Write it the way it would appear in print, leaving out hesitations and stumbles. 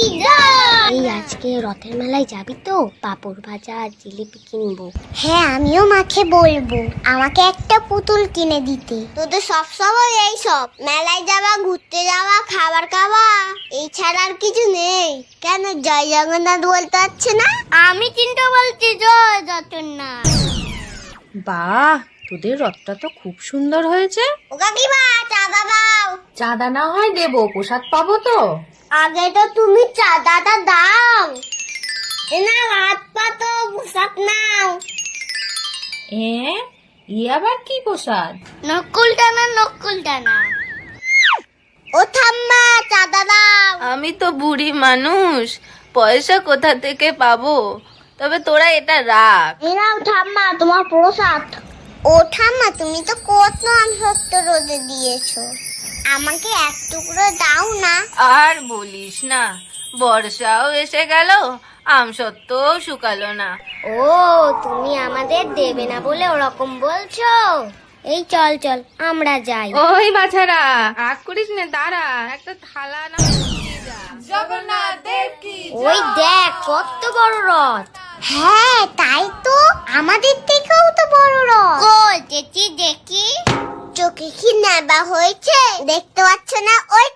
কি জয়। এই আজকে রথের মেলায় যাবি তো? পাপড় ভাজা আর জিলিপি কিনবো। হ্যাঁ, আমিও মাকে বলবো আমাকে একটা পুতুল কিনে দিতে। তোদের সবসময় এই সব, মেলায় যাওয়া, ঘুরতে যাওয়া, খাবার খাওয়া, এই ছাড়া আর কিছু নেই। কেন জয় জগন্নাথ বলতে পারছে না? আমি চিন্তা বলছি জয় জগন্নাথ। বাহ, তোদের রথটা তো খুব সুন্দর হয়েছে। ও কাকিমা, চাঁদা দাও। চাঁদা না হয় দেবো, প্রসাদ পাবো তো। আগে তো তুমি চাঁদাটা দাও। না হাত পাতো, পোশাক নাও। আবার কি প্রসাদ? নকুল টানা। ও ঠাম্মা, চাঁদা দাও। আমি তো বুড়ি মানুষ, পয়সা কোথা থেকে পাবো? তবে তোরা এটা রাখ। এরাও ঠাম্মা, তোমার প্রসাদ। ও ঠাম্মা, তুমি তো কত আমসত্ব রোদে দিয়েছো, আমাকে এক টুকরো দাও না। আর বলিস না, বর্ষাও এসে গেল, আমসত্ত্বও শুকালো না। ও, তুমি আমাদের দেবে না বলে ওরকম বলছো? এই চল চল, আমরা যাই। ওই বাছারা, রাগ করিস না, দাঁড়া, একটা থালা না দিয়ে যা। জগন্নাথ দেব কি জয়। ওই দেখ কত বড় রথ। হ্যাঁ তাই তো, আমাদের থেকেও তো বড় রথ। কই চেচি দেখি, চোখে কি নেবা হয়েছে? দেখতে পাচ্ছ না ওই